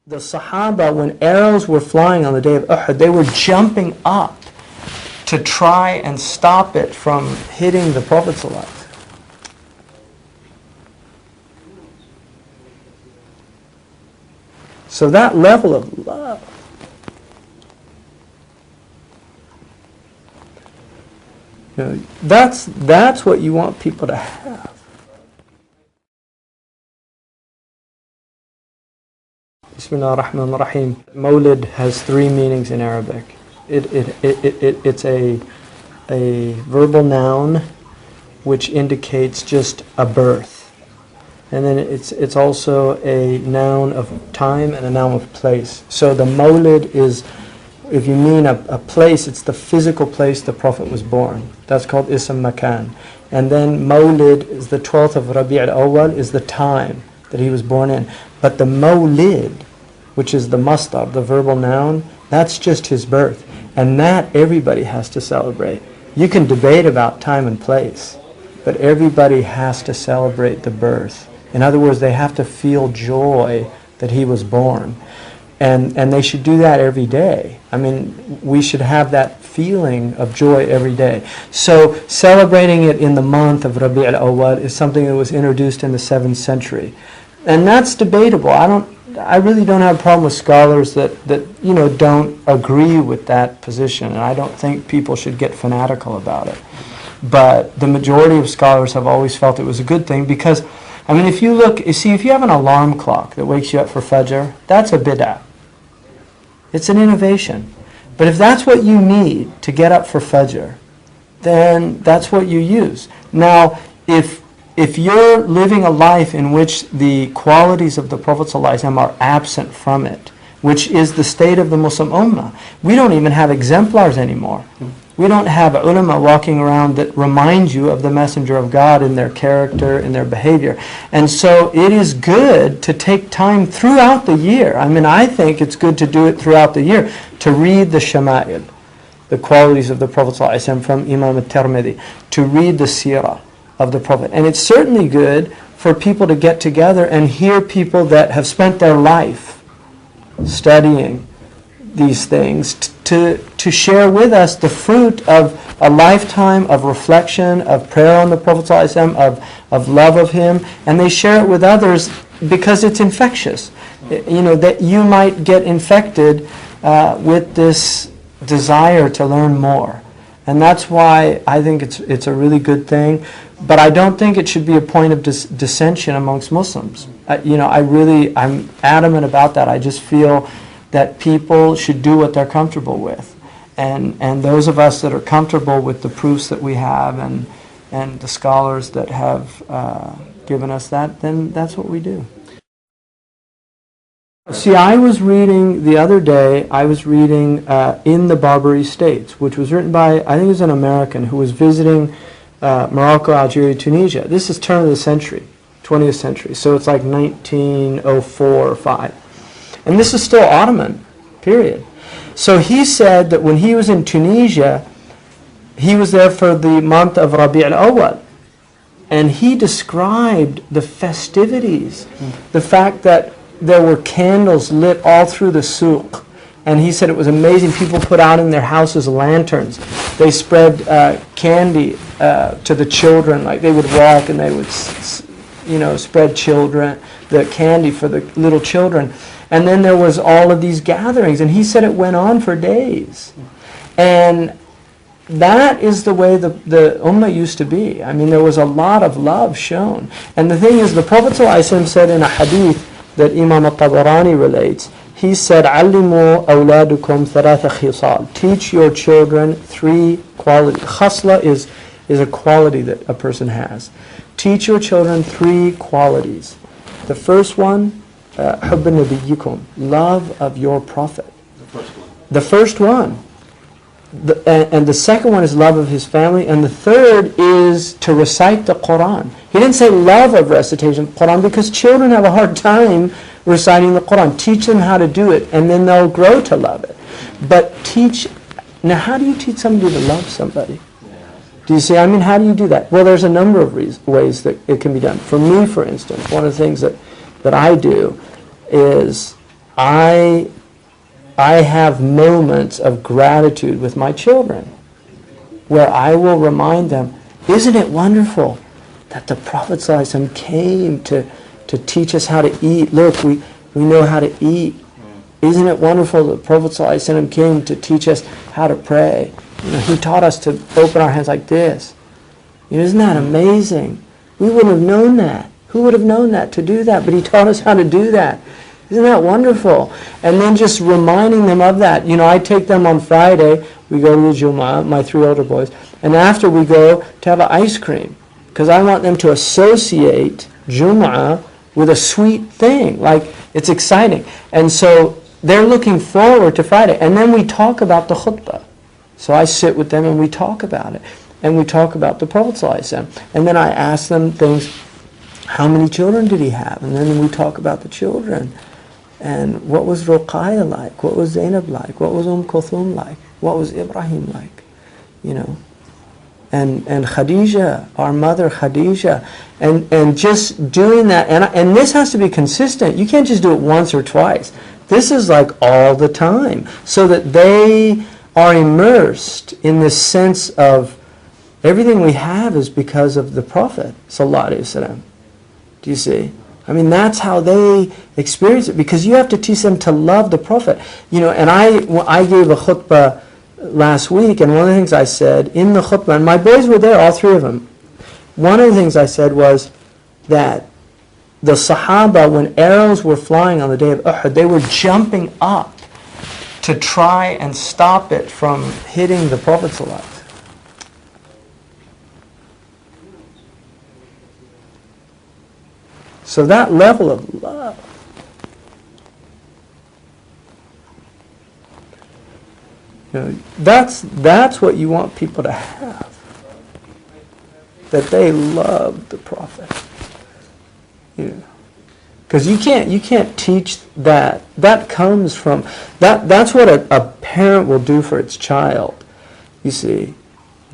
The Sahaba, when arrows were flying on the day of Uhud, they were jumping up to try and stop it from hitting the Prophet ﷺ. So that level of love. You know, that's what you want people to have. Bismillah ar-Rahman ar-Rahim. Maulid has three meanings in Arabic. It's a verbal noun which indicates just a birth. And then it's also a noun of time and a noun of place. So the Maulid is, if you mean a place, it's the physical place the Prophet was born. That's called ism makan. And then Maulid is the 12th of Rabi' al-Awwal, is the time that he was born in. But the Maulid, which is the masdar, the verbal noun, that's just his birth. And that everybody has to celebrate. You can debate about time and place, but everybody has to celebrate the birth. In other words, they have to feel joy that he was born. And they should do that every day. I mean, we should have that feeling of joy every day. So celebrating it in the month of Rabi' al-Awwal is something that was introduced in the 7th century. And that's debatable. I really don't have a problem with scholars that don't agree with that position, and I don't think people should get fanatical about it. But the majority of scholars have always felt it was a good thing because, I mean, if you have an alarm clock that wakes you up for Fajr, that's a bid'ah. It's an innovation. But if that's what you need to get up for Fajr, then that's what you use. Now, if you're living a life in which the qualities of the Prophet ﷺ are absent from it, which is the state of the Muslim Ummah, we don't even have exemplars anymore. We don't have ulama walking around that remind you of the Messenger of God in their character, in their behavior. And so it is good to take time throughout the year. I mean, I think it's good to do it throughout the year, to read the Shama'il, the qualities of the Prophet ﷺ from Imam al-Tirmidhi, to read the Seerah of the Prophet. And it's certainly good for people to get together and hear people that have spent their life studying these things to share with us the fruit of a lifetime of reflection, of prayer on the Prophet ﷺ, of love of him, and they share it with others because it's infectious. That you might get infected with this desire to learn more. And that's why I think it's a really good thing. But I don't think it should be a point of dissension amongst Muslims. I'm adamant about that. I just feel that people should do what they're comfortable with. And those of us that are comfortable with the proofs that we have and the scholars that have given us that, then that's what we do. See, I was reading the other day, In the Barbary States, which was written by, I think it was an American who was visiting Morocco, Algeria, Tunisia. This is turn of the century, 20th century. So it's like 1904 or 5. And this is still Ottoman, period. So he said that when he was in Tunisia, he was there for the month of Rabi' al-Awwal. And he described the festivities, the fact that there were candles lit all through the souk. And he said it was amazing. People put out in their houses lanterns. They spread candy to the children. Like they would walk and they would, spread the candy for the little children. And then there was all of these gatherings. And he said it went on for days. And that is the way the Ummah used to be. I mean, there was a lot of love shown. And the thing is, the Prophet ﷺ said in a hadith that Imam al-Tabarani relates, he said, "Allimu awladukum thalatha khisal." Teach your children 3 qualities. Khasla is a quality that a person has. Teach your children 3 qualities. The first one, hubb nabiyyikum, love of your Prophet. The first one. And the second one is love of his family. And the third is to recite the Quran. He didn't say love of recitation of the Quran because children have a hard time reciting the Quran. Teach them how to do it and then they'll grow to love it. But now how do you teach somebody to love somebody? Do you see? I mean, how do you do that? Well, there's a number of ways that it can be done. For me, for instance, one of the things that I do is I have moments of gratitude with my children where I will remind them, isn't it wonderful that the Prophet ﷺ came to teach us how to eat? Look, we know how to eat. Isn't it wonderful that the Prophet ﷺ came to teach us how to pray? He taught us to open our hands like this. Isn't that amazing? We wouldn't have known that. Who would have known that to do that? But he taught us how to do that. Isn't that wonderful? And then just reminding them of that. I take them on Friday. We go to the Jumu'ah, my 3 older boys. And after we go to have an ice cream. Because I want them to associate Jumu'ah with a sweet thing. Like, it's exciting. And so they're looking forward to Friday. And then we talk about the khutbah. So I sit with them and we talk about it. And we talk about the Prophet ﷺ. And then I ask them things. How many children did he have? And then we talk about the children. And what was Ruqayya like? What was Zainab like? What was Kulthum like? What was Ibrahim like? And Khadija, our mother Khadija. And just doing that. And this has to be consistent. You can't just do it once or twice. This is like all the time. So that they are immersed in this sense of everything we have is because of the Prophet ﷺ. Do you see? That's how they experience it, because you have to teach them to love the Prophet. And I gave a khutbah last week, and one of the things I said in the khutbah, and my boys were there, all 3 of them. One of the things I said was that the Sahaba, when arrows were flying on the day of Uhud, they were jumping up to try and stop it from hitting the Prophet ﷺ. So that level of love, that's what you want people to have. That they love the Prophet. Because you can't teach that. That comes from that's what a parent will do for its child. You see.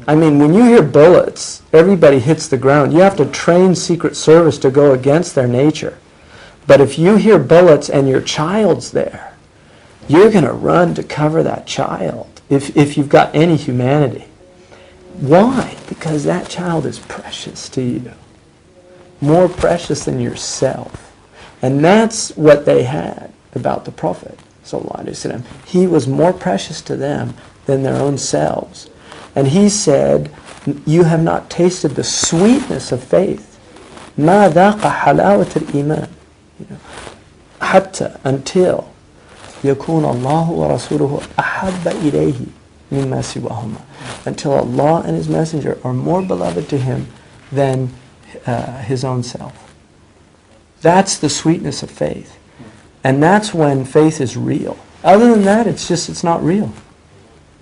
When you hear bullets, everybody hits the ground. You have to train Secret Service to go against their nature. But if you hear bullets and your child's there, you're going to run to cover that child if you've got any humanity. Why? Because that child is precious to you. More precious than yourself. And that's what they had about the Prophet ﷺ. He was more precious to them than their own selves. And he said, you have not tasted the sweetness of faith. مَا ذَاقَ حَلَاوَةَ الْإِيمَانِ حَتَّى until يَكُونَ اللَّهُ وَرَسُولُهُ أَحَبَّ إِلَيْهِ مِمَّا سِوَاهُمَا. Until Allah and His Messenger are more beloved to him than his own self. That's the sweetness of faith. And that's when faith is real. Other than that, it's not real.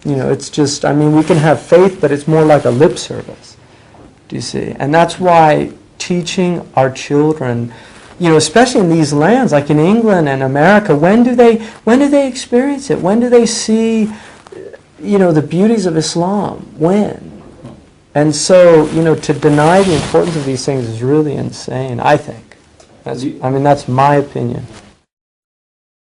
It's just, we can have faith, but it's more like a lip service. Do you see? And that's why teaching our children, especially in these lands, like in England and America, when do they experience it? When do they see, the beauties of Islam? When? And so, to deny the importance of these things is really insane, I think. That's my opinion.